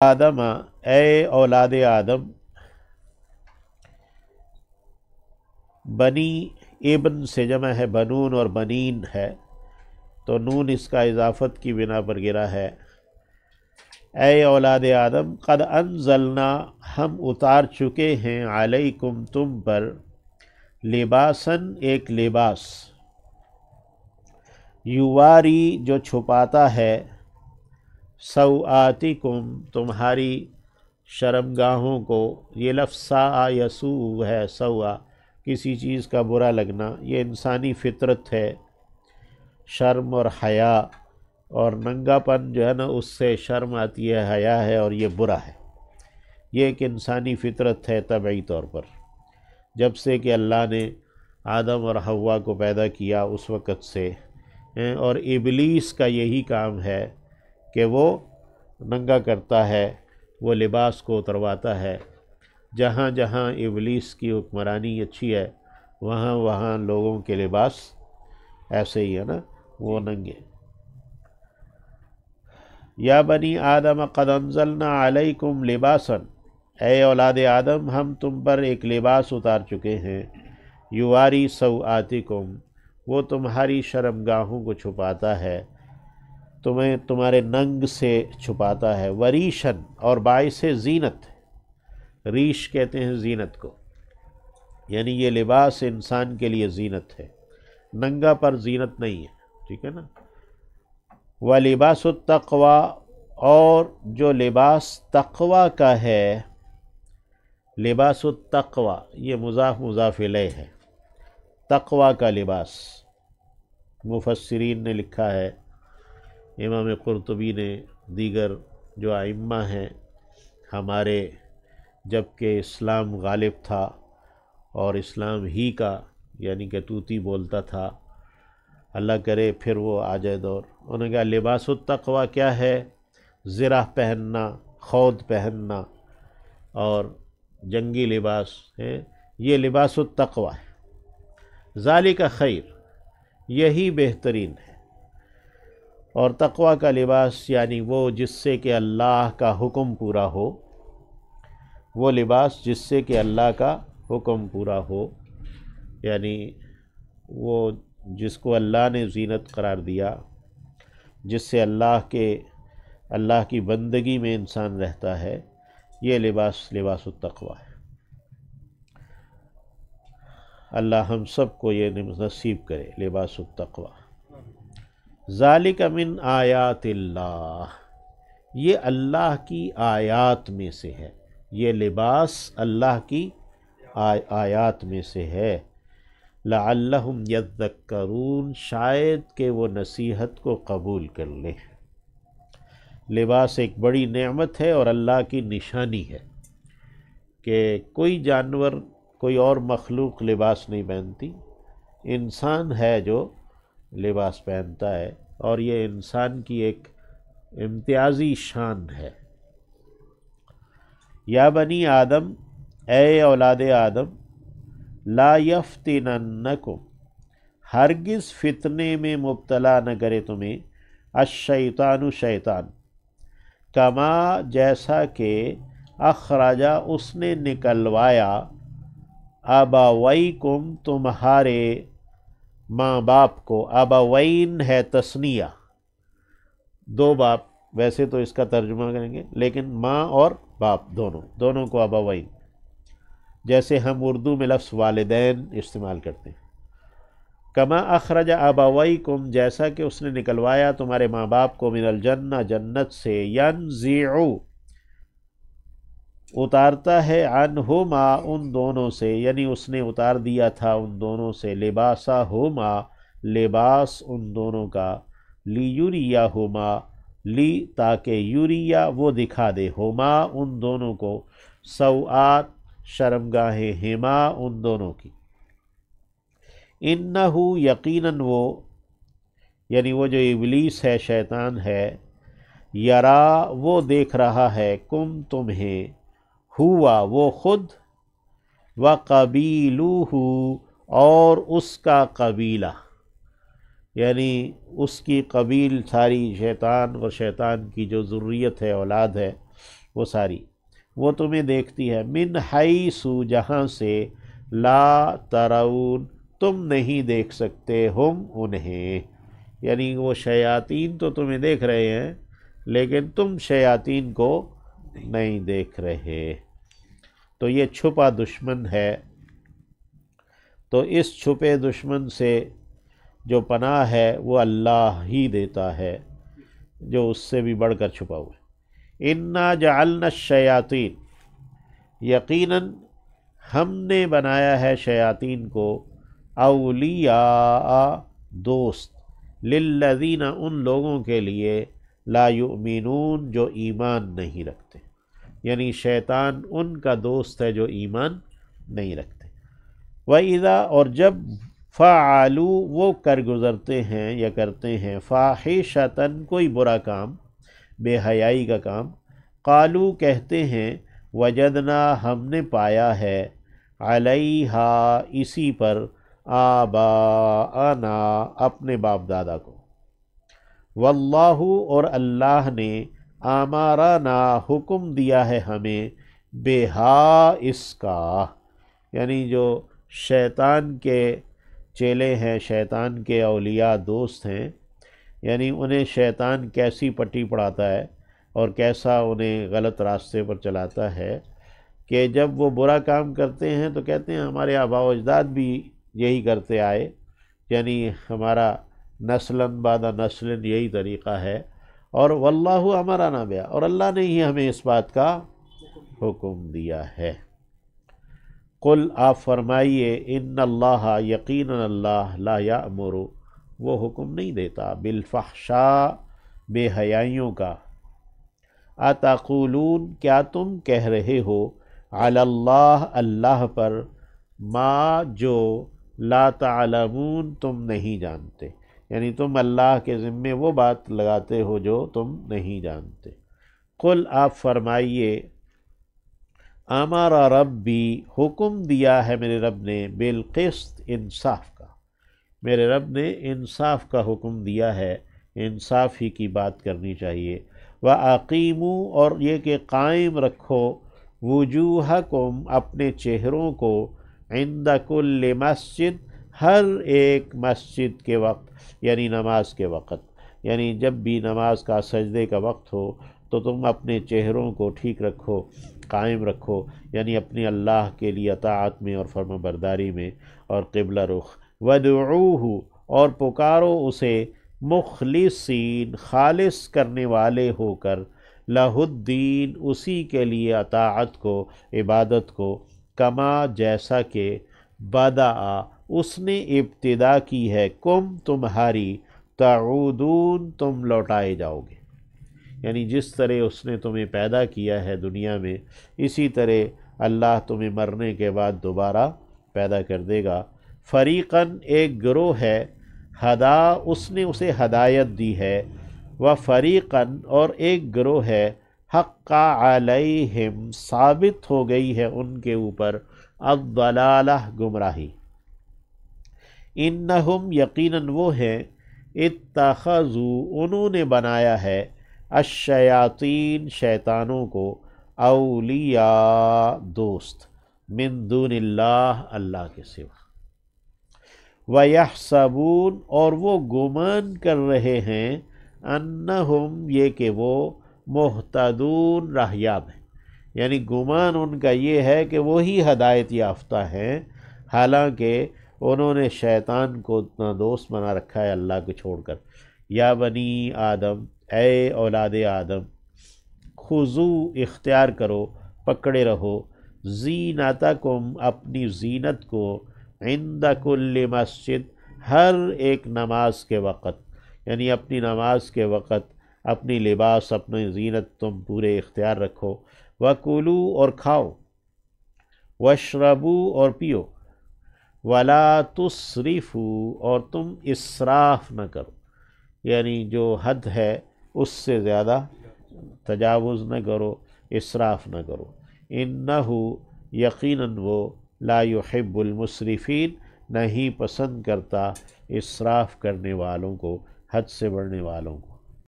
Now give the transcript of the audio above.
آدم، اے اولاد آدم، بنی ابن سے جمع ہے بنون اور بنین ہے، تو نون اس کا اضافت کی بنا پر گرا ہے۔ اے اولاد آدم، قد انزلنا، ہم اتار چکے ہیں، علیکم تم پر، لباسن ایک لباس، یواری جو چھپاتا ہے، سوآتکم تمہاری شرمگاہوں کو۔ یہ لفظ ساء یسوء ہے، سوا کسی چیز کا برا لگنا، یہ انسانی فطرت ہے، شرم اور حیا اور ننگا پن جو ہے نا اس سے شرم آتی ہے، حیا ہے اور یہ برا ہے۔ یہ ایک انسانی فطرت ہے طبعی طور پر، جب سے کہ اللہ نے آدم اور حوا کو پیدا کیا اس وقت سے، اور ابلیس کا یہی کام ہے کہ وہ ننگا کرتا ہے، وہ لباس کو اترواتا ہے۔ جہاں جہاں ابلیس کی حکمرانی اچھی ہے وہاں وہاں لوگوں کے لباس ایسے ہی ہے نا، وہ ننگے۔ یا بنی آدم قد انزلنا علیکم لباسا، اے اولاد آدم ہم تم پر ایک لباس اتار چکے ہیں، یواری سوآتکم وہ تمہاری شرمگاہوں کو چھپاتا ہے، تمہیں تمہارے ننگ سے چھپاتا ہے، وریشن اور باعث زینت، ریش کہتے ہیں زینت کو، یعنی یہ لباس انسان کے لیے زینت ہے، ننگا پر زینت نہیں ہے، ٹھیک ہے نا۔ وَلِبَاسُ التَّقْوَى اور جو لباس تقوی کا ہے، لباس التقوی یہ مضاف مضاف الیہ ہے، تقوی کا لباس۔ مفسرین نے لکھا ہے، امام قرطبی نے، دیگر جو ائمہ ہیں ہمارے، جب کہ اسلام غالب تھا اور اسلام ہی کا یعنی کہ طوطی بولتا تھا، اللہ کرے پھر وہ آ جائے دور، انہوں نے کہا لباس التقوی کیا ہے؟ زرہ پہننا، خود پہننا اور جنگی لباس ہے، یہ لباس التقوی ہے۔ ذالک خیر، یہی بہترین ہے۔ اور تقوی کا لباس یعنی وہ جس سے کہ اللہ کا حکم پورا ہو، وہ لباس جس سے کہ اللہ کا حکم پورا ہو، یعنی وہ جس کو اللہ نے زینت قرار دیا، جس سے اللہ کی بندگی میں انسان رہتا ہے، یہ لباس التقوی ہے۔ اللہ ہم سب کو یہ نصیب کرے لباس التقوی۔ ذالک من آیات اللہ، یہ اللہ کی آیات میں سے ہے، یہ لباس اللہ کی آیات میں سے ہے۔ لعلہم یذکرون، شاید کہ وہ نصیحت کو قبول کر لیں۔ لباس ایک بڑی نعمت ہے اور اللہ کی نشانی ہے کہ کوئی جانور، کوئی اور مخلوق لباس نہیں پہنتی، انسان ہے جو لباس پہنتا ہے، اور یہ انسان کی ایک امتیازی شان ہے۔ یا بنی آدم، اے اولاد آدم، لا یفتننکم، ہرگز فتنے میں مبتلا نہ کرے تمہیں، الشیطان شیطان، کما جیسا کہ اخرجا اس نے نکلوایا، ابویکم تمہارے ماں باپ کو، ابوین ہے تثنیہ، دو باپ، ویسے تو اس کا ترجمہ کریں گے لیکن ماں اور باپ دونوں کو ابوین، جیسے ہم اردو میں لفظ والدین استعمال کرتے ہیں۔ کما اخرج ابویکم، جیسا کہ اس نے نکلوایا تمہارے ماں باپ کو، من الجنہ جنت سے، ینزع اتارتا ہے، عنہما ان دونوں سے، یعنی اس نے اتار دیا تھا ان دونوں سے، لباسہما لباس ان دونوں کا، لیریہما لی تاکہ یوریا وہ دکھا دے، ہما ان دونوں کو، سوآت شرمگاہیں، ہما ان دونوں کی، انہو یقیناً وہ، یعنی وہ جو ابلیس ہے، شیطان ہے، یرا وہ دیکھ رہا ہے، کم تمہیں، ہوا وہ خود، وقبیلوہ اور اس کا قبیلہ، یعنی اس کی قبیل ساری شیطان اور شیطان کی جو ذریت ہے، اولاد ہے، وہ ساری وہ تمہیں دیکھتی ہے، من حیث جہاں سے، لا ترون تم نہیں دیکھ سکتے، ہم انہیں، یعنی وہ شیاطین تو تمہیں دیکھ رہے ہیں لیکن تم شیاطین کو نہیں دیکھ رہے۔ تو یہ چھپا دشمن ہے، تو اس چھپے دشمن سے جو پناہ ہے وہ اللہ ہی دیتا ہے جو اس سے بھی بڑھ کر چھپا ہوا ہے۔ انا جعلنا الشیاطین، یقیناً ہم نے بنایا ہے شیاطین کو، اولیاء دوست، للذین ان لوگوں کے لیے، لا یؤمنون جو ایمان نہیں رکھتے، یعنی شیطان ان کا دوست ہے جو ایمان نہیں رکھتے۔ وَإِذَا اور جب، فعلوا وہ کر گزرتے ہیں یا کرتے ہیں، فاحشۃً کوئی برا کام، بے حیائی کا کام، قالوا کہتے ہیں، وجدنا ہم نے پایا ہے، علیہا اسی پر، آباءنا اپنے باپ دادا کو، واللہ اور اللہ نے، امرنا حکم دیا ہے ہمیں، بہا اس کا، یعنی جو شیطان کے چیلے ہیں، شیطان کے اولیاء دوست ہیں، یعنی انہیں شیطان کیسی پٹی پڑھاتا ہے اور کیسا انہیں غلط راستے پر چلاتا ہے کہ جب وہ برا کام کرتے ہیں تو کہتے ہیں ہمارے آباء و اجداد بھی یہی کرتے آئے، یعنی ہمارا نسلاً بعد نسل یہی طریقہ ہے، اور واللہ امرنا بہا اور اللہ نے ہی ہمیں اس بات کا حکم دیا ہے۔ قل آپ فرمائیے، ان اللہ یقیناً اللہ، لا یأمر وہ حکم نہیں دیتا، بالفحشاء بے حیائیوں کا، اتقولون کیا تم کہہ رہے ہو، علی اللہ اللہ پر، ما جو، لا تعلمون تم نہیں جانتے، یعنی تم اللہ کے ذمے وہ بات لگاتے ہو جو تم نہیں جانتے۔ قل آپ فرمائیے، امر ربی حکم دیا ہے میرے رب نے، بالقسط انصاف کا، میرے رب نے انصاف کا حکم دیا ہے، انصاف ہی کی بات کرنی چاہیے۔ وَأَقِیمُوا اور یہ کہ قائم رکھو، وجوہکم اپنے چہروں کو، عند کل مسجد ہر ایک مسجد کے وقت، یعنی نماز کے وقت، یعنی جب بھی نماز کا سجدے کا وقت ہو تو تم اپنے چہروں کو ٹھیک رکھو، قائم رکھو، یعنی اپنی اللہ کے لیے اطاعت میں اور فرما برداری میں اور قبلہ رخ۔ وَدْعُوهُ اور پکارو اسے، مخلصین خالص کرنے والے ہو کر، لہ الدین اسی کے لیے اطاعت کو، عبادت کو، کما جیسا کہ، بدأ اس نے ابتدا کی ہے، کم تمہاری، تعودون تم لوٹائے جاؤ گے، یعنی جس طرح اس نے تمہیں پیدا کیا ہے دنیا میں، اسی طرح اللہ تمہیں مرنے کے بعد دوبارہ پیدا کر دے گا۔ فریقاً ایک گروہ ہے، ہدا اس نے اسے ہدایت دی ہے، و فریقاً اور ایک گروہ ہے، حق علیہم ثابت ہو گئی ہے ان کے اوپر، الضلالہ گمراہی۔ انہم یقیناً وہ ہیں، اتخذوا انہوں نے بنایا ہے، الشیاطین شیطانوں کو، اولیاء دوست، من دون اللہ اللہ کے سوا، وَيَحْسَبُونَ اور وہ گمان کر رہے ہیں، انہم یہ کہ وہ، مہتدون راہیاب ہیں، یعنی گمان ان کا یہ ہے کہ وہی ہدایت یافتہ ہیں، حالانکہ انہوں نے شیطان کو اتنا دوست بنا رکھا ہے اللہ کو چھوڑ کر۔ یا بنی آدم اے اولاد آدم، خذوا اختیار کرو، پکڑے رہو، زینتکم اپنی زینت کو، عند کل مسجد ہر ایک نماز کے وقت، یعنی اپنی نماز کے وقت اپنی لباس، اپنی زینت تم پورے اختیار رکھو، وَکُلُوا اور کھاؤ، وَاشْرَبُوا اور پیو، وَلَا تُسْرِفُوا اور تم اسراف نہ کرو، یعنی جو حد ہے اس سے زیادہ تجاوز نہ کرو، اسراف نہ کرو، انہو یقیناً وہ، لا یحب المسرفین نہیں پسند کرتا اسراف کرنے والوں کو، حد سے بڑھنے والوں کو۔